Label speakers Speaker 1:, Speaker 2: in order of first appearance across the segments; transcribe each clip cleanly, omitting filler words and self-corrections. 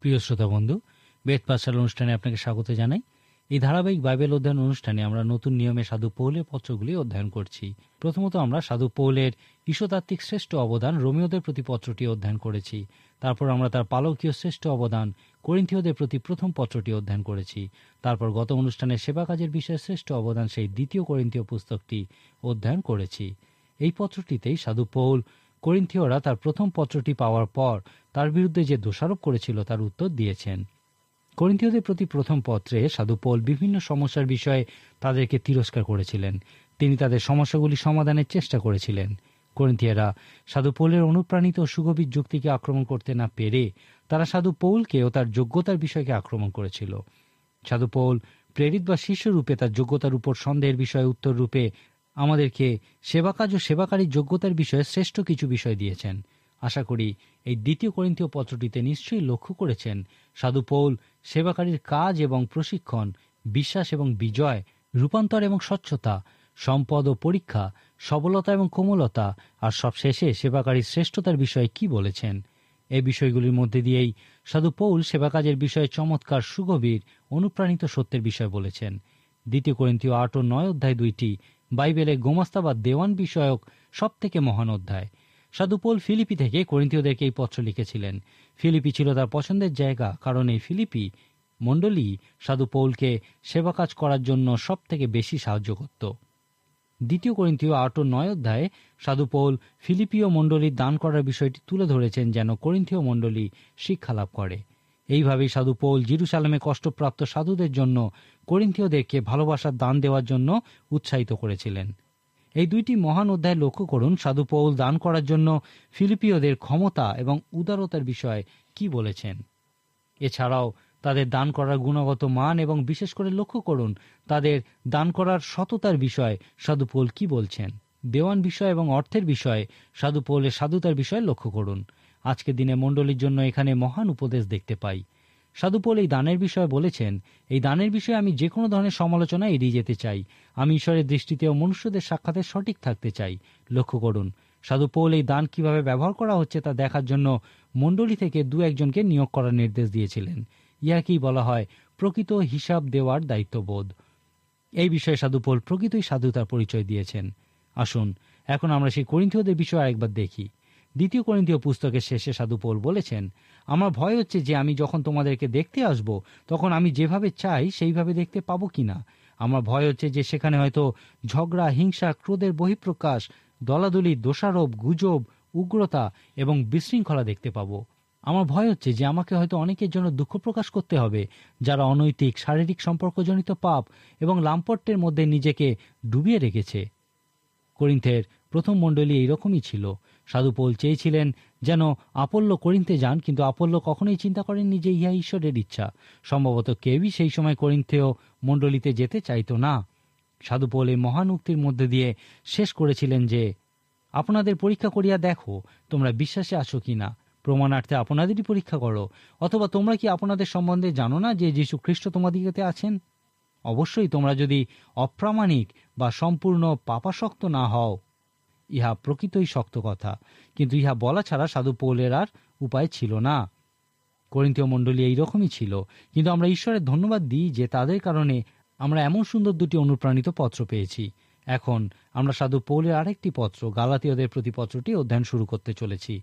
Speaker 1: প্রিয় শ্রোতা বন্ধু, বেদ পাঠশালা অনুষ্ঠানে আপনাকে স্বাগত জানাই। এই ধারাবাহিক বাইবেল অধ্যয়ন অনুষ্ঠানে আমরা নতুন নিয়মে সাধু পৌলের পত্রগুলি অধ্যয়ন করছি। প্রথমত আমরা সাধু পৌলের ঈশতাত্ত্বিক শ্রেষ্ঠ অবদান রোমীয়দের প্রতি পত্রটি অধ্যয়ন করেছি। তারপর আমরা তার পালকীয় শ্রেষ্ঠ অবদান করিন্থীয়দের প্রতি প্রথম পত্রটি অধ্যয়ন করেছি। তারপর গত অনুষ্ঠানে সেবা কাজের বিষয়ে শ্রেষ্ঠ অবদান সেই দ্বিতীয় করিন্থীয় পুস্তকটি অধ্যয়ন করেছি। এই পত্রটিতেই সাধু পৌল করিন্থীয়রা তার প্রথম পত্রটি পাওয়ার পর তার বিরুদ্ধে যে দোষারোপ করেছিল তার উত্তর দিয়েছেন। করিন্থীয়দের প্রতি প্রথম পত্রে সাধু পৌল বিভিন্ন সমস্যার বিষয়ে তাদেরকে তিরস্কার করেছিলেন। তিনি তাদের সমস্যাগুলি সমাধানের চেষ্টা করেছিলেন। করিন্থীয়রা সাধু পৌলের অনুপ্রাণিত সুগভীর যুক্তিকে আক্রমণ করতে না পেরে তারা সাধু পৌলকে ও তার যোগ্যতার বিষয়কে আক্রমণ করেছিল। সাধু পৌল প্রেরিত বা শিষ্যরূপে তার যোগ্যতার উপর সন্দেহের বিষয়ে উত্তর রূপে আমাদেরকে সেবাকাজ ও সেবাকারীর যোগ্যতার বিষয়ে শ্রেষ্ঠ কিছু বিষয় দিয়েছেন। আশা করি এই দ্বিতীয় করিন্থীয় পত্রটিতে নিশ্চয়ই লক্ষ্য করেছেন সাধু পৌল সেবাকারীর কাজ এবং প্রশিক্ষণ, বিশ্বাস এবং বিজয়, রূপান্তর এবং স্বচ্ছতা, সম্পদ ও পরীক্ষা, সবলতা এবং কোমলতা, আর সবশেষে সেবাকারীর শ্রেষ্ঠতার বিষয়ে কি বলেছেন। এই বিষয়গুলির মধ্যে দিয়েই সাধু পৌল সেবাকাজের বিষয়ে চমৎকার সুগভীর অনুপ্রাণিত সত্যের বিষয় বলেছেন। দ্বিতীয় করিন্থীয় 8 ও 9 অধ্যায় দুইটি বাইবেলে গোমাস্তা বা দেওয়ান বিষয়ক সব থেকে মহান অধ্যায়। সাধু পৌল ফিলিপি থেকে করিন্থীয়দেরকে এই পত্র লিখেছিলেন। ফিলিপি ছিল তার পছন্দের জায়গা, কারণ এই ফিলিপি মণ্ডলী সাধু পৌলকে সেবা কাজ করার জন্য সব থেকে বেশি সাহায্য করত। দ্বিতীয় করিন্থীয় 8 ও 9 অধ্যায়ে সাধু পৌল ফিলিপীয় মণ্ডলীর দান করার বিষয়টি তুলে ধরেছেন যেন করিন্থীয় মণ্ডলী শিক্ষা লাভ করে। এইভাবেই সাধু পৌল জেরুজালেমে কষ্টপ্রাপ্ত সাধুদের জন্য করিন্থীয়দেরকে ভালোবাসার দান দেওয়ার জন্য উৎসাহিত করেছিলেন। এই দুইটি মহান অধ্যায় লক্ষ্য করুন সাধু পৌল দান করার জন্য ফিলিপীয়দের ক্ষমতা এবং উদারতার বিষয়ে কি বলেছেন। এছাড়াও তাদের দান করার গুণগত মান এবং বিশেষ করে লক্ষ্য করুন তাদের দান করার সততার বিষয়ে সাধু পৌল কি বলছেন। দেওয়ান বিষয় এবং অর্থের বিষয়ে সাধু পৌলের সাধুতার বিষয়ে লক্ষ্য করুন। আজকের দিনে মণ্ডলীর জন্য এখানে মহান উপদেশ দেখতে পাই। সাধু পৌল এই দানের বিষয়ে বলেছেন, এই দানের বিষয়ে আমি যে কোনো ধরনের সমালোচনা এড়িয়ে যেতে চাই। আমি ঈশ্বরের দৃষ্টিতে ও মনুষ্যদের সাক্ষাতে সঠিক থাকতে চাই। লক্ষ্য করুন সাধু পৌল এই দান কিভাবে ব্যবহার করা হচ্ছে তা দেখার জন্য মণ্ডলী থেকে 2-1 জনকে নিয়োগ করার নির্দেশ দিয়েছিলেন। ইহাকেই বলা হয় প্রকৃত হিসাব দেওয়ার দায়িত্ববোধ। এই বিষয়ে সাধু পৌল প্রকৃতই সাধুতার পরিচয় দিয়েছেন। আসুন এখন আমরা সেই করিন্থীয়দের বিষয়ে আরেকবার দেখি। দ্বিতীয় করিন্থীয় পুস্তকের শেষে সাধু পৌল বলেছেন, আমার ভয় হচ্ছে যে আমি যখন তোমাদেরকে দেখতে আসব তখন আমি যেভাবে চাই সেইভাবে দেখতে পাবো কিনা। আমার ভয় হচ্ছে যে সেখানে হয়তো ঝগড়া, হিংসা, ক্রোধের বহিঃপ্রকাশ, দলাদলি, দোষারোপ, গুজব, উগ্রতা এবং বিশৃঙ্খলা দেখতে পাবো। আমার ভয় হচ্ছে যে আমাকে হয়তো অনেকের জন্য দুঃখ প্রকাশ করতে হবে যারা অনৈতিক, শারীরিক সম্পর্কজনিত পাপ এবং লাম্পট্যের মধ্যে নিজেকে ডুবিয়ে রেখেছে। করিন্থের প্রথম মণ্ডলী এইরকমই ছিল। সাধু পৌল চেয়েছিলেন যেন আপল্লো করিন্থে যান, কিন্তু আপল্লো কখনোই চিন্তা করেননি যে ইহা ঈশ্বরের ইচ্ছা। সম্ভবত কেউই সেই সময় করিন্থেয় মণ্ডলীতে যেতে চাইত না। সাধু পৌল এই মহান উক্তির মধ্যে দিয়ে শেষ করেছিলেন যে আপনাদের পরীক্ষা করিয়া দেখো তোমরা বিশ্বাসে আসো কিনা, প্রমাণার্থে আপনাদেরই পরীক্ষা করো। অথবা তোমরা কি আপনাদের সম্বন্ধে জানো না যে যীশু খ্রিস্ট তোমাদিগতে আছেন? অবশ্যই তোমরা যদি অপ্রামাণিক বা সম্পূর্ণ পাপাসক্ত না হও। ইহা প্রকৃতই শক্ত কথা, কিন্তু ইহা বলা ছাড়া সাধু পৌলের আর উপায় ছিল না। করিন্থীয় মণ্ডলী এইরকমই ছিল, কিন্তু আমরা ঈশ্বরের ধন্যবাদ দিই যে তাদের কারণে আমরা এমন সুন্দর 2টি অনুপ্রাণিত পত্র পেয়েছি। এখন আমরা সাধু পৌলের আরেকটি পত্র গালাতীয়দের প্রতি পত্রটি অধ্যয়ন শুরু করতে চলেছি।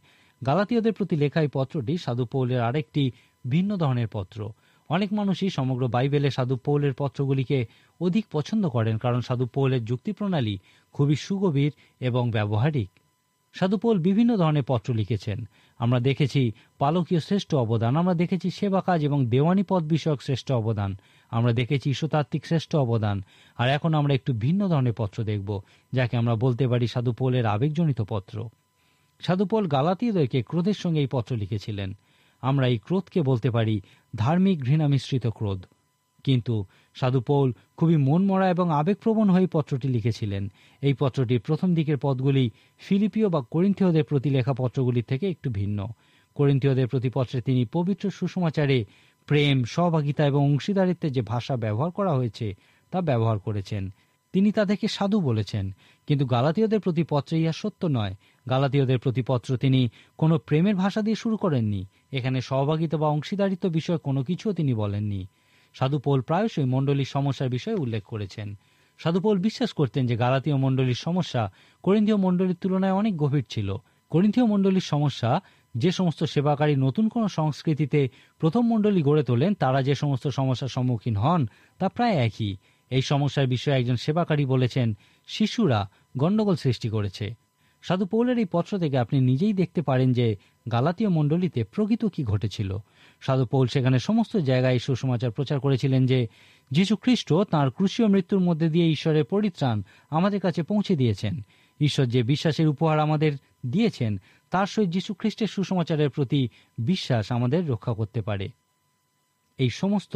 Speaker 1: গালাতীয়দের প্রতি লেখা এই পত্রটি সাধু পৌলের আরেকটি ভিন্ন ধরনের পত্র। অনেক মানুষই সমগ্র বাইবেলে সাধু পৌলের পত্রগুলিকে অধিক পছন্দ করেন, কারণ সাধু পৌলের যুক্তি প্রণালী খুবই সুগভীর এবং ব্যবহারিক। সাধু পৌল বিভিন্ন ধরনের পত্র লিখেছেন। আমরা দেখেছি পালকীয় শ্রেষ্ঠ অবদান, আমরা দেখেছি সেবা কাজ এবং দেওয়ানি পদ বিষয়ক শ্রেষ্ঠ অবদান, আমরা দেখেছি ঈশ্বরতাত্ত্বিক শ্রেষ্ঠ অবদান। আর এখন আমরা একটু ভিন্ন ধরনের পত্র দেখব, যাকে আমরা বলতে পারি সাধু পৌলের আবেগজনিত পত্র। সাধু পৌল গালাতীয়দেরকে ক্রোধের সঙ্গে এই পত্র লিখেছিলেন। আমরা এই ক্রোধকে বলতে পারি ধার্মিক ঘৃণা মিশ্রিত ক্রোধ। কিন্তু সাধু পৌল খুবই মনমরা এবং আবেগপ্রবণ হয়ে পত্রটি লিখেছিলেন। এই পত্রটির প্রথম দিকের পদগুলি ফিলিপীয় বা করিন্থীয়দের প্রতি লেখা পত্রগুলির থেকে একটু ভিন্ন। করিন্থীয়দের প্রতি পত্রে তিনি পবিত্র সুসমাচারে প্রেম, সহভাগিতা এবং অংশীদারিত্বের যে ভাষা ব্যবহার করা হয়েছে তা ব্যবহার করেছেন। তিনি তাদেরকে সাধু বলেছেন। কিন্তু গালাতীয়দের প্রতি পত্রে ইহা সত্য নয়। গালাতীয়দের প্রতি পত্র তিনি কোনো প্রেমের ভাষা দিয়ে শুরু করেননি। এখানে সহভাগিতা বা অংশীদারিত্ব বিষয়ে কোনো কিছুও তিনি বলেননি। সাধু পৌল প্রায়শই মণ্ডলীর সমস্যার বিষয়ে উল্লেখ করেছেন। সাধু পৌল বিশ্বাস করতেন যে গালাতীয় মণ্ডলীর সমস্যা করিন্থীয় মণ্ডলীর তুলনায় অনেক গভীর ছিল। করিন্থীয় মণ্ডলীর সমস্যা, যে সমস্ত সেবাকারী নতুন কোনো সংস্কৃতিতে প্রথম মণ্ডলী গড়ে তোলেন তারা যে সমস্ত সমস্যার সম্মুখীন হন তা প্রায় একই। এই সমস্যার বিষয়ে একজন সেবাকারী বলেছেন, শিশুরা গণ্ডগোল সৃষ্টি করেছে। সাধু পৌলের এই পত্র থেকে আপনি নিজেই দেখতে পারেন যে গালাতীয় মণ্ডলীতে প্রকৃত কি ঘটেছিল। সাধু পৌল সেখানে সমস্ত জায়গায় সুসমাচার প্রচার করেছিলেন যে যীশু খ্রিস্ট তাঁর ক্রুশীয় মৃত্যুর মধ্যে দিয়ে ঈশ্বরের পরিত্রাণ আমাদের কাছে পৌঁছে দিয়েছেন। ঈশ্বর যে বিশ্বাসের উপহার আমাদের দিয়েছেন তার সহিত যীশু খ্রিস্টের সুসমাচারের প্রতি বিশ্বাস আমাদের রক্ষা করতে পারে। এই সমস্ত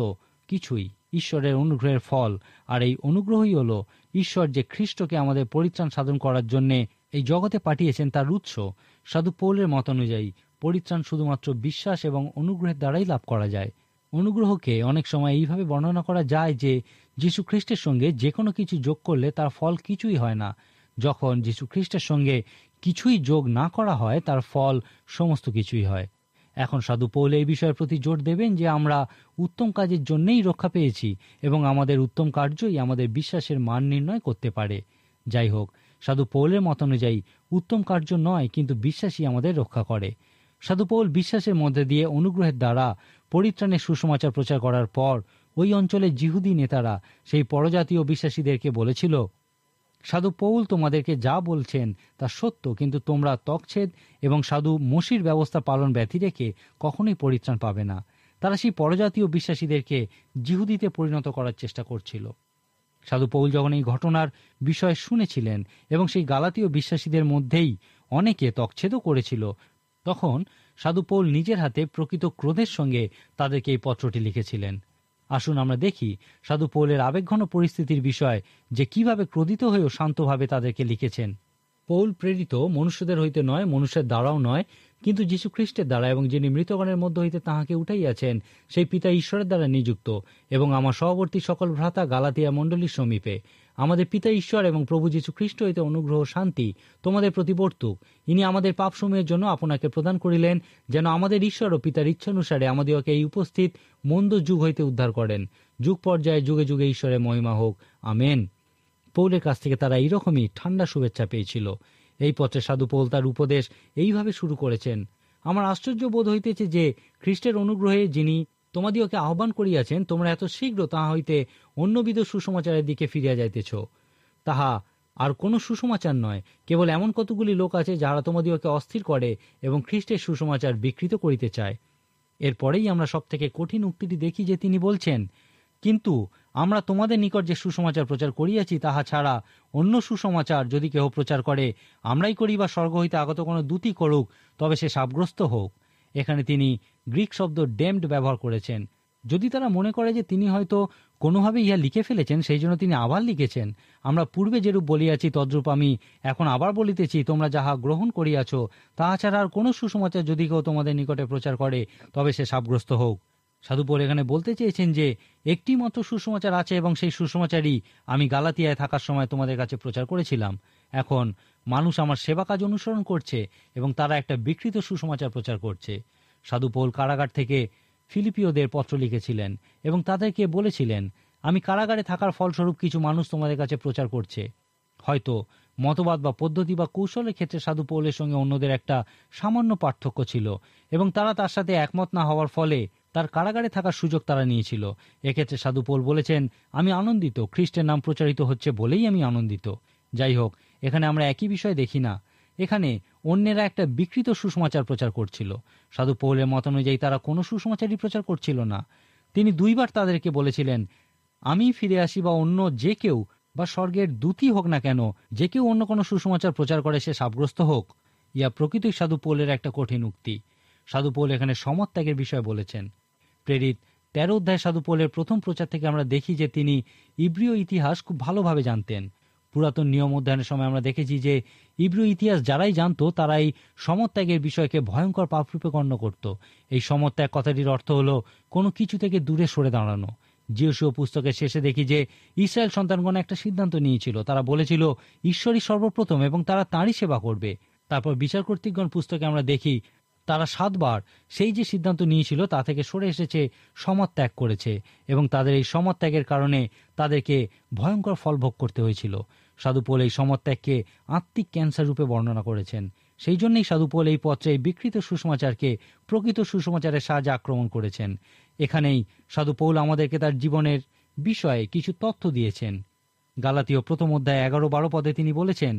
Speaker 1: কিছুই ঈশ্বরের অনুগ্রহের ফল, আর এই অনুগ্রহই হল ঈশ্বর যে খ্রিস্টকে আমাদের পরিত্রাণ সাধন করার জন্য এই জগতে পাঠিয়েছেন তার উৎস। সাধু পৌলের মত অনুযায়ী পরিত্রাণ শুধুমাত্র বিশ্বাস এবং অনুগ্রহের দ্বারাই লাভ করা যায়। অনুগ্রহকে অনেক সময় এইভাবে বর্ণনা করা যায় যে যীশু খ্রিস্টের সঙ্গে যে কোনো কিছু যোগ করলে তার ফল কিছুই হয় না। যখন যীশু খ্রিস্টের সঙ্গে কিছুই যোগ না করা হয় তার ফল সমস্ত কিছুই হয়। এখন সাধু পৌল এই বিষয়ের প্রতি জোর দেবেন যে আমরা উত্তম কাজের জন্যই রক্ষা পেয়েছি এবং আমাদের উত্তম কার্যই আমাদের বিশ্বাসের মান নির্ণয় করতে পারে। যাই হোক, সাধু পৌলের মত অনুযায়ী উত্তম কার্য নয়, কিন্তু বিশ্বাসই আমাদের রক্ষা করে। সাধু পৌল বিশ্বাসের মধ্যে দিয়ে অনুগ্রহের দ্বারা পরিত্রাণের সুসমাচার প্রচার করার পর ওই অঞ্চলের জিহুদি নেতারা সেই পরজাতীয় বিশ্বাসীদেরকে বলেছিল, সাধু পৌল তোমাদেরকে যা বলছেন তা সত্য, কিন্তু তোমরা তকছেদ এবং সাধু মসির ব্যবস্থা পালন ব্যতি রেখে কখনোই পরিত্রাণ পাবে না। তারা সেই পরজাতীয় বিশ্বাসীদেরকে জিহুদিতে পরিণত করার চেষ্টা করছিল। সাধু পৌল যখন এই ঘটনার বিষয় শুনেছিলেন এবং সেই গালাতীয় বিশ্বাসীদের মধ্যেই অনেকে তকছেদও করেছিল, তখন সাধু পৌল নিজের হাতে প্রকৃত ক্রোধের সঙ্গে তাদেরকে এই পত্রটি লিখেছিলেন। আসুন আমরা দেখি সাধু পৌলের আবেগঘন পরিস্থিতির বিষয়, যে কিভাবে ক্রোধিত হয়েও শান্তভাবে তাদেরকে লিখেছেন। পৌল প্রেরিত মনুষ্যদের হইতে নয়, মনুষ্যের দ্বারাও নয়, কিন্তু যীশু খ্রিস্টের দ্বারা, এবং যিনি মৃতগণের মধ্য হইতে তাহাকে উঠাইয়াছেন সেই পিতা ঈশ্বরের দ্বারা নিযুক্ত, এবং আমার সহবর্তী সকল ভ্রাতা গালাতিয়া মণ্ডলীর সমীপে, আমাদের পিতা ঈশ্বর এবং প্রভু যীশু খ্রিস্ট হইতে অনুগ্রহ শান্তি তোমাদের প্রতি বর্তুক। ইনি আমাদের পাপসমূহের জন্য আপনাকে প্রদান করিলেন, যেন আমাদের ঈশ্বর ও পিতার ইচ্ছানুসারে আমাদিগকে এই উপস্থিত মন্দ যুগ হইতে উদ্ধার করেন। যুগ পর্যায়ে যুগে যুগে ঈশ্বরের মহিমা হোক, আমেন। পৌলের কাছ থেকে তারা এইরকমই ঠান্ডা শুভেচ্ছা পেয়েছিল। এই পত্রে সাধু পৌল তার উপদেশ এইভাবে শুরু করেছেন, আমার আশ্চর্য বোধ হইতেছে যে খ্রিস্টের অনুগ্রহে যিনি তোমাদিওকে আহ্বান করিয়াছেন, তোমরা এত শীঘ্র তাহা হইতে অন্যবিধ সুসমাচারের দিকে ফিরিয়া যাইতেছ। তাহা আর কোনো সুসমাচার নয়, কেবল এমন কতগুলি লোক আছে যাহারা তোমাদিওকে অস্থির করে এবং খ্রিস্টের সুসমাচার বিকৃত করিতে চায়। এরপরেই আমরা সব থেকে কঠিন উক্তিটি দেখি যে তিনি বলছেন, কিন্তু আমরা তোমাদের নিকট যে সুসমাচার প্রচার করিয়াছি তাহা ছাড়া অন্য সুসমাচার যদি কেহ প্রচার করে, আমরাই করি বা স্বর্গ হইতে আগত কোনো দূতই করুক, তবে সে শাপগ্রস্ত হোক। এখানে তিনি গ্রিক শব্দ ডেমড ব্যবহার করেছেন। যদি তারা মনে করে যে তিনি হয়তো কোনোভাবে ইহা লিখে ফেলেছেন, সেই জন্য তিনি আবার লিখেছেন, আমরা পূর্বে যেরূপ বলিয়াছি তদ্রূপ আমি এখন আবার বলিতেছি, তোমরা যাহা গ্রহণ করিয়াছ তাহা ছাড়া আর কোনো সুসমাচার যদি কেউ তোমাদের নিকটে প্রচার করে, তবে সে শাপগ্রস্ত হোক। সাধু পৌল এখানে বলতে চেয়েছেন যে একটি মাত্র সুসমাচার আছে, এবং সেই সুসমাচারই আমি গালাতিয়ায় থাকার সময় তোমাদের কাছে প্রচার করেছিলাম। এখন মানুষ আমার সেবা কাজ অনুসরণ করছে এবং তারা একটা বিকৃত সুসমাচার প্রচার করছে। সাধু পৌল কারাগার থেকে ফিলিপিওদের পত্র লিখেছিলেন এবং তাদেরকে বলেছিলেন, আমি কারাগারে থাকার ফলস্বরূপ কিছু মানুষ তোমাদের কাছে প্রচার করছে। হয়তো মতবাদ বা পদ্ধতি বা কৌশলের ক্ষেত্রে সাধু পৌলের সঙ্গে অন্যদের একটা সামান্য পার্থক্য ছিল, এবং তারা তার সাথে একমত না হওয়ার ফলে তার কারাগারে থাকার সুযোগ তারা নিয়েছিল। এক্ষেত্রে সাধু পৌল বলেছেন, আমি আনন্দিত, খ্রিস্টের নাম প্রচারিত হচ্ছে বলেই আমি আনন্দিত। যাই হোক, এখানে আমরা একই বিষয় দেখি না। এখানে অন্যেরা একটা বিকৃত সুসমাচার প্রচার করছিল। সাধু পৌলের মত অনুযায়ী তারা কোনো সুসমাচারই প্রচার করছিল না। তিনি দুইবার তাদেরকে বলেছিলেন, আমি ফিরে আসি বা অন্য যে কেউ বা স্বর্গের দূতই হোক না কেন, যে কেউ অন্য কোনো সুসমাচার প্রচার করে সে শাপগ্রস্ত হোক। ইয়া প্রকৃতই সাধু পৌলের একটা কঠিন উক্তি। সাধু পৌল এখানে সমত্যাগের বিষয় বলেছেন। প্রেরিত 13 অধ্যায় সাধু পৌলের প্রথম প্রচার থেকে আমরা দেখি যে তিনি ইব্রীয় ইতিহাস খুব ভালোভাবে জানতেন। পুরাতন নিয়ম অধ্যয়নের সময় আমরা দেখেছি যে ইব্রীয় ইতিহাস যারাই জানতো তারাই সমত্যাগের বিষয়কে ভয়ঙ্কর পাপরূপে গণ্য করত। এই সমত্যাগ কথাটির অর্থ হলো কোনো কিছু থেকে দূরে সরে দাঁড়ানো। যিশু পুস্তকের শেষে দেখি যে ইসরায়েল সন্তানগণ একটা সিদ্ধান্ত নিয়েছিল। তারা বলেছিল ঈশ্বরই সর্বপ্রথম এবং তারা তাঁরই সেবা করবে। তারপর বিচার কর্তৃকগণ পুস্তকে আমরা দেখি তারা 7 বার সেই যে সিদ্ধান্ত নিয়েছিল তা থেকে সরে এসেছে, সমাজ ত্যাগ করেছে এবং তাদের এই সমাজ ত্যাগের কারণে তাদেরকে ভয়ঙ্কর ফল ভোগ করতে হয়েছিল। সাধু পৌল এই সমাজ ত্যাগকে আত্মিক ক্যান্সার রূপে বর্ণনা করেছেন। সেই জন্যই সাধু পৌল এই পত্রে এই বিকৃত সুসমাচারকে প্রকৃত সুসমাচারের সাহায্যে আক্রমণ করেছেন। এখানেই সাধু পৌল আমাদেরকে তার জীবনের বিষয়ে কিছু তথ্য দিয়েছেন। গালাতীয় প্রথম অধ্যায় 11-12 পদে তিনি বলেছেন,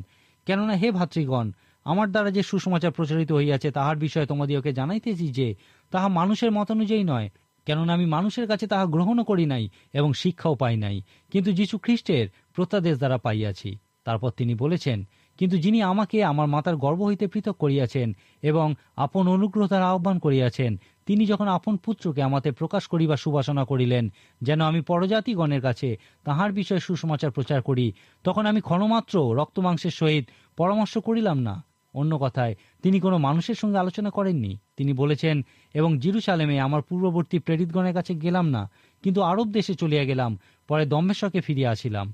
Speaker 1: কেননা হে ভাতৃগণ, আমার দ্বারা যে সুসমাচার প্রচারিত হইয়াছে তাহার বিষয়ে তোমাদিওকে জানাইতেছি যে তাহা মানুষের মতানুযায়ী নয়, কেননা আমি মানুষের কাছে তাহা গ্রহণও করি নাই এবং শিক্ষাও পাই নাই, কিন্তু যীশু খ্রিস্টের প্রত্যাদেশ দ্বারা পাইয়াছি। তারপর তিনি বলেছেন, কিন্তু যিনি আমাকে আমার মাতার গর্ভ হইতে পৃথক করিয়াছেন এবং আপন অনুগ্রহ দ্বারা আহ্বান করিয়াছেন, তিনি যখন আপন পুত্রকে আমাতে প্রকাশ করিবা সুবাসনা করিলেন, যেন আমি পরজাতিগণের কাছে তাহার বিষয়ে সুসমাচার প্রচার করি, তখন আমি ক্ষণমাত্র রক্তমাংসের সহিত পরামর্শ করিলাম না। অন্য কথায় তিনি কোনো মানুষের সঙ্গে আলোচনা করেননি। তিনি বলেছেন, এবং জেরুজালেমে আমার পূর্ববর্তী প্রেরিতগণের কাছে গেলাম না, কিন্তু আরব দেশে চলিয়া গেলাম, পরে দম্মেশকে ফিরিয়া আসিলাম।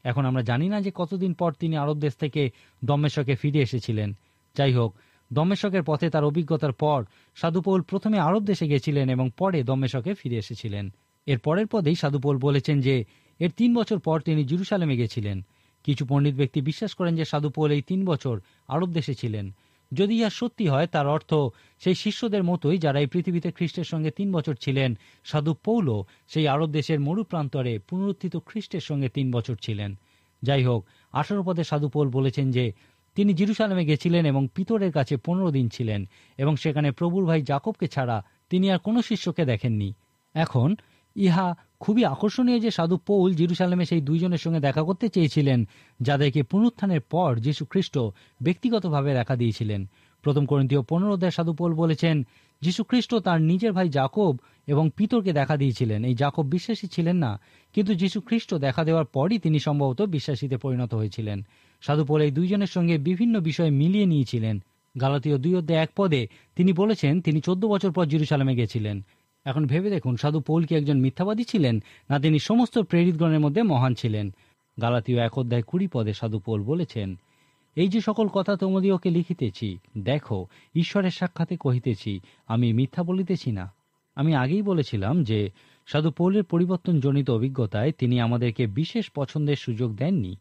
Speaker 1: এখন আমরা জানি না যে কতদিন পর তিনি আরব দেশ থেকে দম্মেশকে ফিরে এসেছিলেন। যাই হোক, দম্মেশকের পথে তার অভিজ্ঞতার পর সাধু পৌল প্রথমে আরব দেশে গেছিলেন এবং পরে দম্মেশকে ফিরে এসেছিলেন। এর পরের পদেই সাধু পৌল বলেছেন যে এর 3 বছর পর তিনি জেরুজালেমে গেছিলেন। কিছু পণ্ডিত ব্যক্তি বিশ্বাস করেন যে সাধু পৌল এই 3 বছর আরব দেশে ছিলেন। যদি ইহা সত্যি হয়, তার অর্থ সেই শিষ্যদের মতোই যারা এই পৃথিবীতে খ্রিস্টের সঙ্গে 3 বছর ছিলেন, সাধু পৌলও সেই আরব দেশের মরুপ্রান্তরে পুনরুত্থিত খ্রিস্টের সঙ্গে 3 বছর ছিলেন। যাই হোক, 18 পদে সাধু পৌল বলেছেন যে তিনি জেরুজালেমে গেছিলেন এবং পিতরের কাছে 15 দিন ছিলেন এবং সেখানে প্রভুর ভাই জাকবকে ছাড়া তিনি আর কোনো শিষ্যকে দেখেননি। এখন ইহা খুবই আকর্ষণীয় যে সাধু পৌল জেরুজালেমে সেই 2 জনের সঙ্গে দেখা করতে চেয়েছিলেন যাদেরকে পুনরুত্থানের পর যীশু খ্রিস্ট ব্যক্তিগতভাবে দেখা দিয়েছিলেন। প্রথম করিন্থীয় 15 অধ্যায়ে সাধু পৌল বলেছেন, যীশু খ্রিস্ট তার নিজের ভাই জাকব এবং পিতরকে দেখা দিয়েছিলেন। এই জাকব বিশ্বাসী ছিলেন না, কিন্তু যীশু খ্রিস্ট দেখা দেওয়ার পরই তিনি সম্ভবত বিশ্বাসীতে পরিণত হয়েছিলেন। সাধু পৌল এই 2 জনের সঙ্গে বিভিন্ন বিষয়ে মিলিয়ে নিয়েছিলেন। গালাতীয় 2 অধ্যায় 1 পদে তিনি বলেছেন তিনি 14 বছর পর জেরুজালেমে গেছিলেন। এখন ভেবে দেখুন, সাধু পৌল কি একজন মিথ্যাবাদী ছিলেন, না তিনি সমস্ত প্রেরিতগণের মধ্যে মহান ছিলেন? গালাতীয় 1 অধ্যায় 20 পদে সাধু পৌল বলেছেন, এই যে সকল কথা তোমাদিওকে লিখিতেছি, দেখো ঈশ্বরের সাক্ষাতে কহিতেছি, আমি মিথ্যা বলিতেছি না। আমি আগেই বলেছিলাম যে সাধু পৌলের পরিবর্তনজনিত অভিজ্ঞতায় তিনি আমাদেরকে বিশেষ পছন্দের সুযোগ দেননি।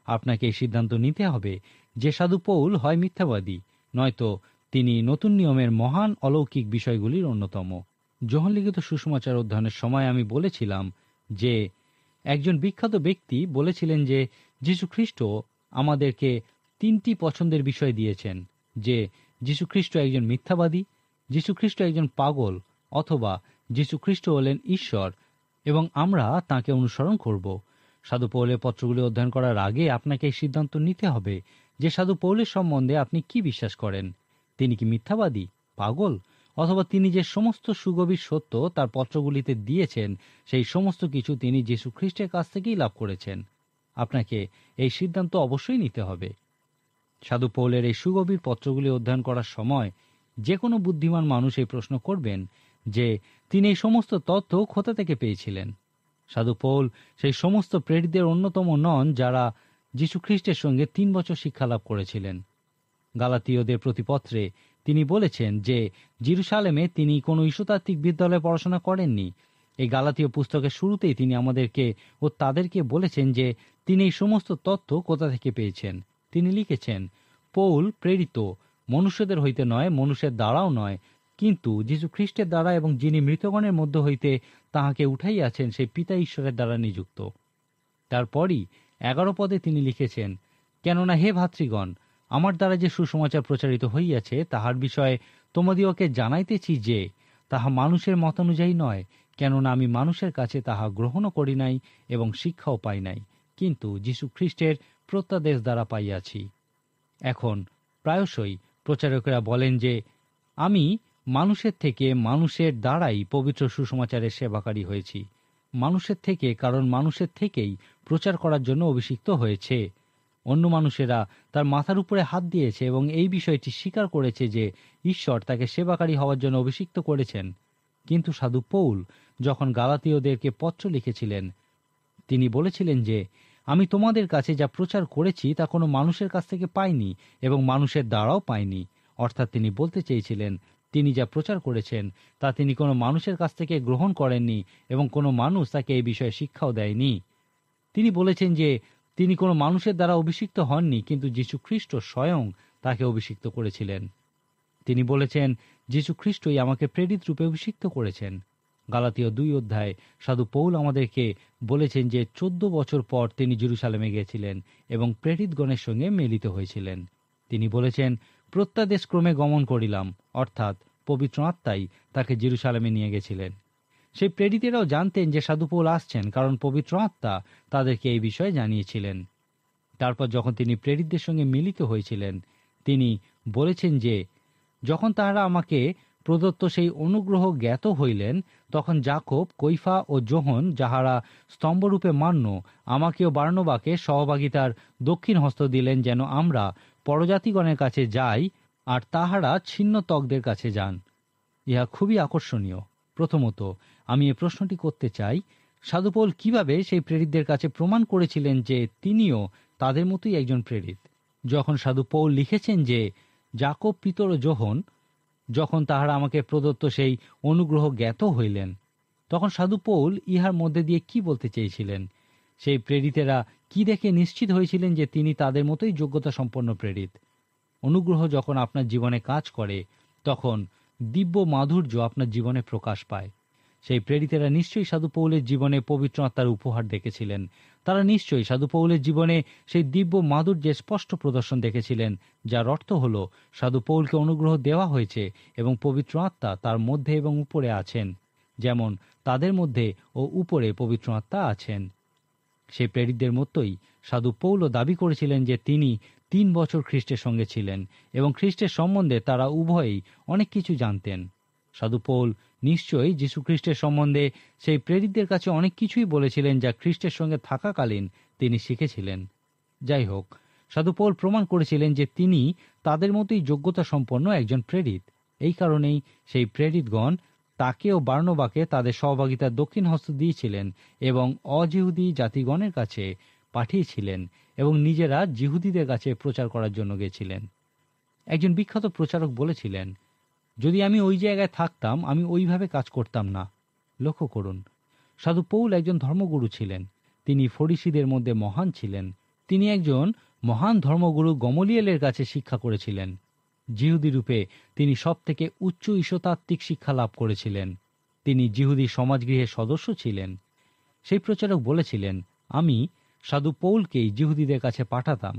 Speaker 1: আপনাকে এই সিদ্ধান্ত নিতে হবে যে সাধু পৌল হয় মিথ্যাবাদী, নয়তো তিনি নতুন নিয়মের মহান অলৌকিক বিষয়গুলির অন্যতম। যোহন লিখিত সুসমাচার অধ্যয়নের সময় আমি বলেছিলাম যে একজন বিখ্যাত ব্যক্তি বলেছিলেন যে যীশু খ্রিস্ট আমাদেরকে 3টি পছন্দের বিষয় দিয়েছেন, যে যীশু খ্রিস্ট একজন মিথ্যাবাদী, যীশু খ্রিস্ট একজন পাগল, অথবা যীশু খ্রিস্ট হলেন ঈশ্বর এবং আমরা তাঁকে অনুসরণ করব। সাধু পৌলের পত্রগুলি অধ্যয়ন করার আগে আপনাকে এই সিদ্ধান্ত নিতে হবে যে সাধু পৌলের সম্বন্ধে আপনি কি বিশ্বাস করেন। তিনি কি মিথ্যাবাদী, পাগল, অথবা তিনি যে সমস্ত সুগভীর সত্য তার পত্রগুলিতে দিয়েছেন সেই সমস্ত কিছু তিনি যীশু খ্রিস্টের কাছ থেকেই লাভ করেছেন? আপনাকে এই সিদ্ধান্ত অবশ্যই নিতে হবে। সাধু পৌলের এই সুগভীর পত্রগুলি অধ্যয়ন করার সময় যে কোনো বুদ্ধিমান মানুষ এই প্রশ্ন করবেন যে তিনি এই সমস্ত তথ্য কোথা থেকে পেয়েছিলেন। সাধু পৌল সেই সমস্ত প্রেরিতদের অন্যতম নন যারা যীশু খ্রিস্টের সঙ্গে 3 বছর শিক্ষা লাভ করেছিলেন। গালাতীয়দের প্রতিপত্রে তিনি বলেছেন যে জেরুজালেমে তিনি কোনো ঈশ্বরতাত্ত্বিক বিদ্যালয়ে পড়াশোনা করেননি। এই গালাতীয় পুস্তকের শুরুতেই তিনি আমাদেরকে ও তাদেরকে বলেছেন যে তিনি এই সমস্ত তথ্য কোথা থেকে পেয়েছেন। তিনি লিখেছেন, পৌল প্রেরিত মনুষ্যদের হইতে নয়, মনুষ্যের দ্বারাও নয়, কিন্তু যীশু খ্রিস্টের দ্বারা এবং যিনি মৃতগণের মধ্য হইতে তাহাকে উঠাইয়াছেন সেই পিতা ঈশ্বরের দ্বারা নিযুক্ত। তারপরই 11 পদে তিনি লিখেছেন, কেননা হে ভাতৃগণ, আমার দ্বারা যে সুসমাচার প্রচারিত হইয়াছে তাহার বিষয়ে তোমাদিওকে জানাইতেছি যে তাহা মানুষের মতানুযায়ী নয়, কেননা আমি মানুষের কাছে তাহা গ্রহণও করি নাই এবং শিক্ষাও পাই নাই, কিন্তু যীশু খ্রিস্টের প্রত্যাদেশ দ্বারা পাইয়াছি। এখন প্রায়শই প্রচারকেরা বলেন যে আমি মানুষের থেকে, মানুষের দ্বারাই পবিত্র সুসমাচারের সেবাকারী হয়েছি। মানুষের থেকে, কারণ মানুষের থেকেই প্রচার করার জন্য অভিষিক্ত হয়েছে। অন্য মানুষেরা তার মাথার উপরে হাত দিয়েছে এবং এই বিষয়টি স্বীকার করেছে যে ঈশ্বর তাকে সেবাকারী হওয়ার জন্য অভিষিক্ত করেছেন। কিন্তু সাধু পৌল যখন গালাতীয়দেরকে পত্র লিখেছিলেন, তিনি বলেছিলেন যে, আমি তোমাদের কাছে যা প্রচার করেছি তা কোনো মানুষের কাছ থেকে পাইনি এবং মানুষের দ্বারাও পাইনি। অর্থাৎ তিনি বলতে চেয়েছিলেন, তিনি যা প্রচার করেছেন তা তিনি কোনো মানুষের কাছ থেকে গ্রহণ করেননি এবং কোনো মানুষ তাকে এই বিষয়ে শিক্ষাও দেয়নি। তিনি বলেছেন যে তিনি কোনো মানুষের দ্বারা অভিষিক্ত হননি, কিন্তু যীশু খ্রিস্ট স্বয়ং তাকে অভিষিক্ত করেছিলেন। তিনি বলেছেন, যীশু খ্রিস্টই আমাকে প্রেরিত রূপে অভিষিক্ত করেছেন। গালাতীয় 2 অধ্যায়ে সাধু পৌল আমাদেরকে বলেছেন যে 14 বছর পর তিনি জেরুজালেমে গিয়েছিলেন এবং প্রেরিতগণের সঙ্গে মিলিত হয়েছিলেন। তিনি বলেছেন, প্রত্যাদেশ ক্রমে গমন করিলাম, অর্থাৎ পবিত্র আত্মাই তাকে জেরুজালেমে নিয়ে গেছিলেন। সেই প্রেরিতেরাও জানতেন যে সাধু পৌল আসছেন, কারণ পবিত্র আত্মা তাদেরকে এই বিষয়ে জানিয়েছিলেন। তারপর যখন তিনি প্রেরিতদের সঙ্গে মিলিত হয়েছিলেন, তিনি বলেছেন যে, যখন তাহারা আমাকে প্রদত্ত সেই অনুগ্রহ জ্ঞাত হইলেন, তখন যাকব, কৈফা ও যোহন, যাহারা স্তম্ভরূপে মান্য, আমাকেও বার্নবাকে সহভাগিতার দক্ষিণ হস্ত দিলেন, যেন আমরা পরজাতিগণের কাছে যাই আর তাহারা ছিন্ন ত্বকদের কাছে যান। ইহা খুবই আকর্ষণীয়। প্রথমত আমি এই প্রশ্নটি করতে চাই, সাধু পৌল কিভাবে সেই প্রেরিতদের কাছে প্রমাণ করেছিলেন যে তিনিও তাদের মতোই একজন প্রেরিত? যখন সাধু পৌল লিখেছেন যে, যাকব, পিতর ও যোহন, যখন তাহারা আমাকে প্রদত্ত সেই অনুগ্রহ জ্ঞাত হইলেন, তখন সাধু পৌল ইহার মধ্যে দিয়ে কি বলতে চেয়েছিলেন? সেই প্রেরিতেরা কি দেখে নিশ্চিত হয়েছিলেন যে তিনি তাদের মতোই যোগ্যতা সম্পন্ন প্রেরিত? অনুগ্রহ যখন আপনার জীবনে কাজ করে, তখন দিব্য মাধুর্য আপনার জীবনে প্রকাশ পায়। সেই প্রেরিতেরা নিশ্চয়ই সাধু পৌলের জীবনে পবিত্র আত্মার উপহার দেখেছিলেন। তারা নিশ্চয়ই সাধু পৌলের জীবনে সেই দিব্য মাধুর্যের স্পষ্ট প্রদর্শন দেখেছিলেন, যার অর্থ হল সাধু পৌলকে অনুগ্রহ দেওয়া হয়েছে এবং পবিত্র আত্মা তার মধ্যে এবং উপরে আছেন, যেমন তাদের মধ্যে ও উপরে পবিত্র আত্মা আছেন। সেই প্রেরিতদের মতোই সাধু পৌলও দাবি করেছিলেন যে তিনি 3 বছর খ্রিস্টের সঙ্গে ছিলেন এবং খ্রিস্টের সম্বন্ধে তারা উভয়েই অনেক কিছু জানতেন। সাধু পৌল নিশ্চয়ই যীশু খ্রিস্টের সম্বন্ধে সেই প্রেরিতদের কাছে অনেক কিছুই বলেছিলেন, যা খ্রিস্টের সঙ্গে থাকাকালীন তিনি শিখেছিলেন। যাই হোক, সাধু পৌল প্রমাণ করেছিলেন যে তিনি তাদের মতোই যোগ্যতা সম্পন্ন একজন প্রেরিত। এই কারণেই সেই প্রেরিতগণ তাকে ও বার্নবাকে তাদের সহভাগিতার দক্ষিণ হস্ত দিয়েছিলেন এবং অজিহুদি জাতিগণের কাছে পাঠিয়েছিলেন এবং নিজেরা জিহুদিদের কাছে প্রচার করার জন্য গেছিলেন। একজন বিখ্যাত প্রচারক বলেছিলেন, যদি আমি ওই জায়গায় থাকতাম আমি ওইভাবে কাজ করতাম না। লক্ষ্য করুন, সাধু পৌল একজন ধর্মগুরু ছিলেন। তিনি ফরিসীদের মধ্যে মহান ছিলেন। তিনি একজন মহান ধর্মগুরু গমলিয়েলের কাছে শিক্ষা করেছিলেন। জিহুদি রূপে তিনি সব থেকে উচ্চ ঈশ্বরতাত্ত্বিক শিক্ষা লাভ করেছিলেন। তিনি জিহুদি সমাজগৃহের সদস্য ছিলেন। সেই প্রচারক বলেছিলেন, আমি সাধু পৌলকেই জিহুদিদের কাছে পাঠাতাম।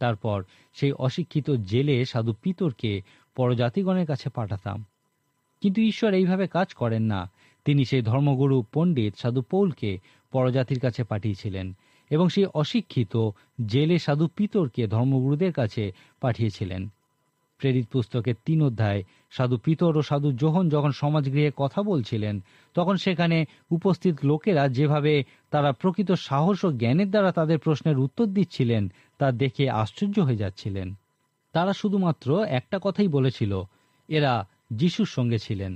Speaker 1: তারপর সেই অশিক্ষিত জেলে সাধু পিতরকে পরজাতিগণের কাছে পাঠাতাম। কিন্তু ঈশ্বর এইভাবে কাজ করেন না। তিনি সেই ধর্মগুরু পণ্ডিত সাধু পৌলকে পরজাতির কাছে পাঠিয়েছিলেন এবং সেই অশিক্ষিত জেলে সাধু পিতরকে ধর্মগুরুদের কাছে পাঠিয়েছিলেন। প্রেরিত পুস্তকের 3 অধ্যায় সাধু পিতর ও সাধু যোহন যখন সমাজগৃহে কথা বলছিলেন, তখন সেখানে উপস্থিত লোকেরা যেভাবে তারা প্রকৃত সাহস ও জ্ঞানের দ্বারা তাদের প্রশ্নের উত্তর দিচ্ছিলেন, তা দেখে আশ্চর্য হয়ে যাচ্ছিলেন। তারা শুধুমাত্র একটা কথাই বলেছিল, এরা যিশুর সঙ্গে ছিলেন।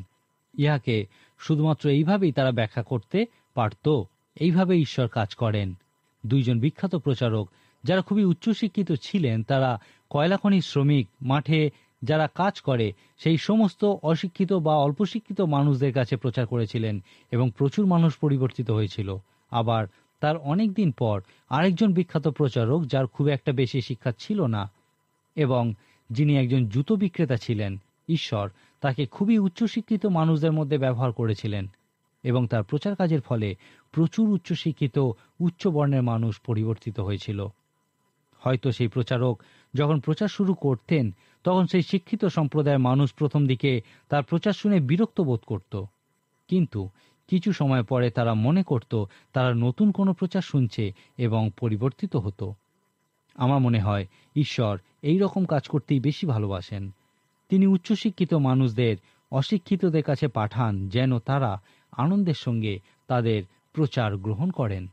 Speaker 1: ইহাকে শুধুমাত্র এইভাবেই তারা ব্যাখ্যা করতে পারত। এইভাবে ঈশ্বর কাজ করেন। 2 জন বিখ্যাত প্রচারক যারা খুবই উচ্চশিক্ষিত ছিলেন, তারা কয়লাখনির শ্রমিক, মাঠে যারা কাজ করে সেই সমস্ত অশিক্ষিত বা অল্প শিক্ষিত মানুষদের কাছে প্রচার করেছিলেন এবং প্রচুর মানুষ পরিবর্তিত হয়েছিল। আবার তার অনেক দিন পর আরেকজন বিখ্যাত প্রচারক, যার খুব একটা বেশি শিক্ষা ছিল না এবং যিনি একজন জুতো বিক্রেতা ছিলেন, ঈশ্বর তাকে খুবই উচ্চশিক্ষিত মানুষদের মধ্যে ব্যবহার করেছিলেন এবং তার প্রচার কাজের ফলে প্রচুর উচ্চশিক্ষিত উচ্চ বর্ণের মানুষ পরিবর্তিত হয়েছিল। হয়তো সেই প্রচারক যখন প্রচার শুরু করতেন, তখন সেই শিক্ষিত সম্প্রদায়ের মানুষ প্রথম দিকে তার প্রচার শুনে বিরক্ত বোধ করত, কিন্তু কিছু সময় পরে তারা মনে করত তারা নতুন কোনো প্রচার শুনছে এবং পরিবর্তিত হতো। আমার মনে হয় ঈশ্বর এই রকম কাজ করতেই বেশি ভালোবাসেন। তিনি উচ্চশিক্ষিত মানুষদের অশিক্ষিতদের কাছে পাঠান, যেন তারা আনন্দের সঙ্গে তাদের প্রচার গ্রহণ করেন।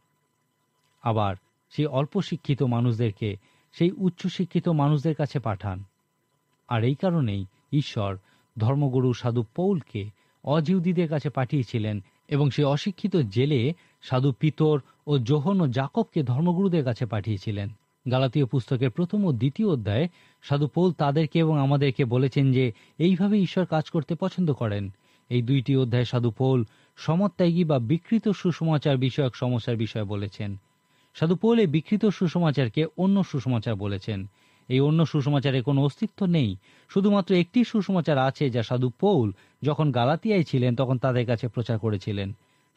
Speaker 1: আবার সেই অল্প শিক্ষিত মানুষদেরকে সেই উচ্চশিক্ষিত মানুষদের কাছে পাঠান। আর এই কারণেই ঈশ্বর ধর্মগুরু সাধু পৌলকে অজিহুদীদের কাছে পাঠিয়েছিলেন এবং সেই অশিক্ষিত জেলে সাধু পিতর ও যোহন ও জাকবকে ধর্মগুরুদের কাছে পাঠিয়েছিলেন। গালাতীয় পুস্তকের প্রথম ও দ্বিতীয় অধ্যায়ে সাধু পৌল তাদেরকে এবং আমাদেরকে বলেছেন যে এইভাবে ঈশ্বর কাজ করতে পছন্দ করেন। এই দুইটি অধ্যায়ে সাধু পৌল সমত্যাগী বা বিকৃত সুসমাচার বিষয়ক সমস্যার বিষয়ে বলেছেন। সাধু পৌল এই বিকৃত সুসমাচারকে অন্য সুসমাচার বলেছেন। এই অন্য সুসমাচারের কোনো অস্তিত্ব নেই। শুধুমাত্র একটি সুসমাচার আছে যা সাধু পৌল যখন গালাতিয়ায় ছিলেন তখন তাদের কাছে প্রচার করেছিলেন।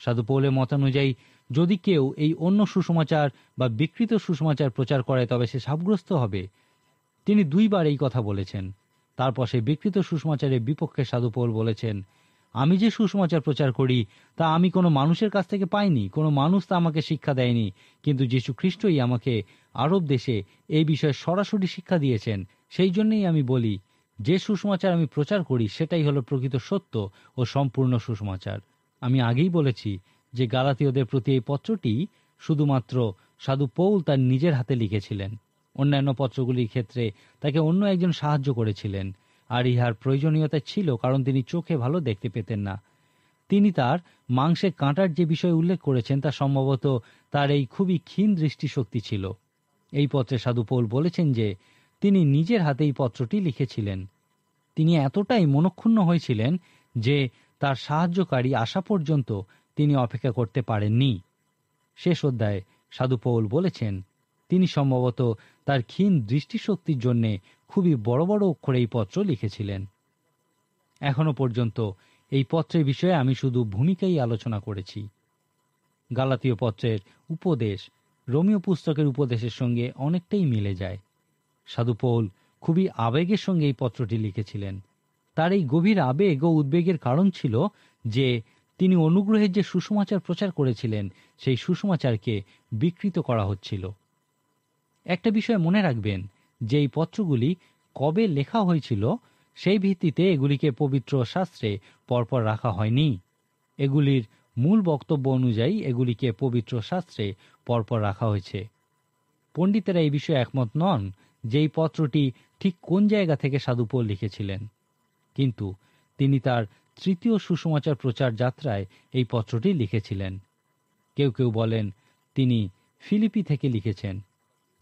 Speaker 1: সাধু পৌলের মতানুযায়ী যদি কেউ এই অন্য সুসমাচার বা বিকৃত সুসমাচার প্রচার করে তবে সে শাপগ্রস্ত হবে। তিনি দুইবার এই কথা বলেছেন। তারপর সেই বিকৃত সুসমাচারের বিপক্ষে সাধু পৌল বলেছেন, আমি যে সুসমাচার প্রচার করি তা আমি কোনো মানুষের কাছ থেকে পাইনি, কোনো মানুষ তা আমাকে শিক্ষা দেয়নি, কিন্তু যীশু খ্রিস্টই আমাকে আরব দেশে এই বিষয়ে সরাসরি শিক্ষা দিয়েছেন। সেই জন্যই আমি বলি, যে সুসমাচার আমি প্রচার করি সেটাই হলো প্রকৃত সত্য ও সম্পূর্ণ সুসমাচার। আমি আগেই বলেছি যে গালাতীয়দের প্রতি এই পত্রটি শুধুমাত্র সাধু পৌল তার নিজের হাতে লিখেছিলেন। অন্যান্য পত্রগুলির ক্ষেত্রে তাকে অন্য একজন সাহায্য করেছিলেন, আর ইহার প্রয়োজনীয়তা ছিল কারণ তিনি চোখে ভালো দেখতে পেতেন না। তিনি তার মাংসে কাঁটার যে বিষয় উল্লেখ করেছেন তা সম্ভবত তার এই খুবই ক্ষীণ দৃষ্টিশক্তি ছিল। এই পত্রে সাধু পৌল বলেছেন যে তিনি নিজের হাতে এই পত্রটি লিখেছিলেন। তিনি এতটাই মনক্ষুণ্ণ হয়েছিলেন যে তার সাহায্যকারী আসা পর্যন্ত তিনি অপেক্ষা করতে পারেননি। শেষ অধ্যায়ে সাধু পৌল বলেছেন তিনি সম্ভবত তার ক্ষীণ দৃষ্টিশক্তির জন্যে খুবই বড় বড় অক্ষরে এই পত্র লিখেছিলেন। এখনো পর্যন্ত এই পত্রের বিষয়ে আমি শুধু ভূমিকাই আলোচনা করেছি। গালাতীয় পত্রের উপদেশ রোমীয় পুস্তকের উপদেশের সঙ্গে অনেকটাই মিলে যায়। সাধু পৌল খুবই আবেগের সঙ্গে এই পত্রটি লিখেছিলেন। তার এই গভীর আবেগ ও উদ্বেগের কারণ ছিল যে তিনি অনুগ্রহের যে সুসমাচার প্রচার করেছিলেন সেই সুসমাচারকে বিকৃত করা হচ্ছিল। একটা বিষয় মনে রাখবেন যে এই পত্রগুলি কবে লেখা হয়েছিল সেই ভিত্তিতে এগুলিকে পবিত্র শাস্ত্রে পরপর রাখা হয়নি। এগুলির মূল বক্তব্য অনুযায়ী এগুলিকে পবিত্র শাস্ত্রে পরপর রাখা হয়েছে। পণ্ডিতেরা এই বিষয়ে একমত নন যে এই পত্রটি ঠিক কোন জায়গা থেকে সাধু পৌল লিখেছিলেন, কিন্তু তিনি তার তৃতীয় সুসমাচার প্রচার যাত্রায় এই পত্রটি লিখেছিলেন। কেউ কেউ বলেন তিনি ফিলিপি থেকে লিখেছেন,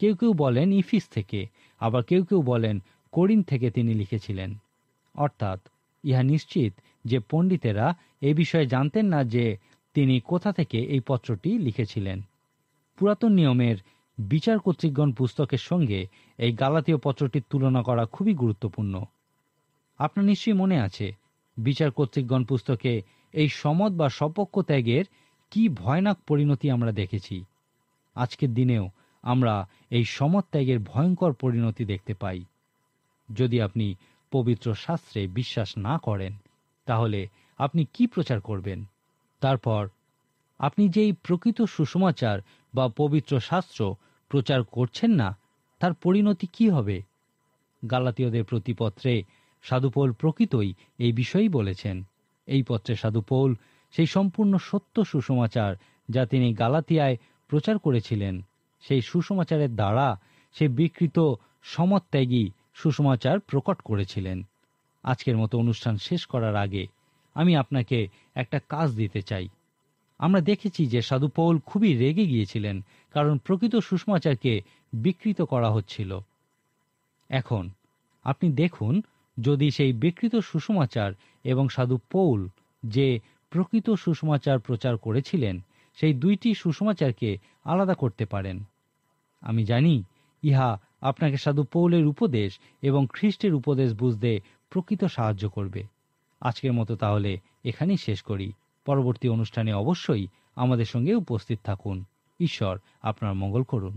Speaker 1: কেউ কেউ বলেন ইফিস থেকে, আবার কেউ কেউ বলেন কোরিন্থ থেকে তিনি লিখেছিলেন। অর্থাৎ ইহা নিশ্চিত যে পণ্ডিতেরা এই বিষয়ে জানতেন না যে তিনি কোথা থেকে এই পত্রটি লিখেছিলেন। পুরাতন নিয়মের বিচার কর্তৃকগণ পুস্তকের সঙ্গে এই গালাতীয় পত্রটির তুলনা করা খুবই গুরুত্বপূর্ণ। আপনার নিশ্চয়ই মনে আছে বিচার কর্তৃকগণ পুস্তকে এই সমত বা সপক্ষ ত্যাগের কি ভয়ানক পরিণতি আমরা দেখেছি। আজকের দিনেও আমরা এই সমত ত্যাগের ভয়ঙ্কর পরিণতি দেখতে পাই। যদি আপনি পবিত্র শাস্ত্রে বিশ্বাস না করেন তাহলে আপনি কি প্রচার করবেন? তারপর আপনি যেই প্রকৃত সুসমাচার বা পবিত্র শাস্ত্র প্রচার করছেন না তার পরিণতি কি হবে? গালাতীয়দের প্রতি পত্রে সাধু পৌল প্রকৃতই এই বিষয়ই বলেছেন। এই পত্রে সাধু পৌল সেই সম্পূর্ণ সত্য সুসমাচার যা তিনি গালাতিয়ায় প্রচার করেছিলেন সেই সুসমাচারের দ্বারা সে বিকৃত সমত্যাগী সুসমাচার প্রকট করেছিলেন। আজকের মতো অনুষ্ঠান শেষ করার আগে আমি আপনাকে একটা কাজ দিতে চাই। আমরা দেখেছি যে সাধু পৌল খুবই রেগে গিয়েছিলেন কারণ প্রকৃত সুসমাচারকে বিকৃত করা হচ্ছিল। এখন আপনি দেখুন যদি সেই বিকৃত সুসমাচার এবং সাধু পৌল যে প্রকৃত সুসমাচার প্রচার করেছিলেন সেই দুইটি সুসমাচারকে আলাদা করতে পারেন। আমি জানি ইহা আপনাকে সাধু পৌলের উপদেশ এবং খ্রিস্টের উপদেশ বুঝতে প্রকৃত সাহায্য করবে। আজকের মতো তাহলে এখানেই শেষ করি। পরবর্তী অনুষ্ঠানে অবশ্যই আমাদের সঙ্গে উপস্থিত থাকুন। ঈশ্বর আপনার মঙ্গল করুন।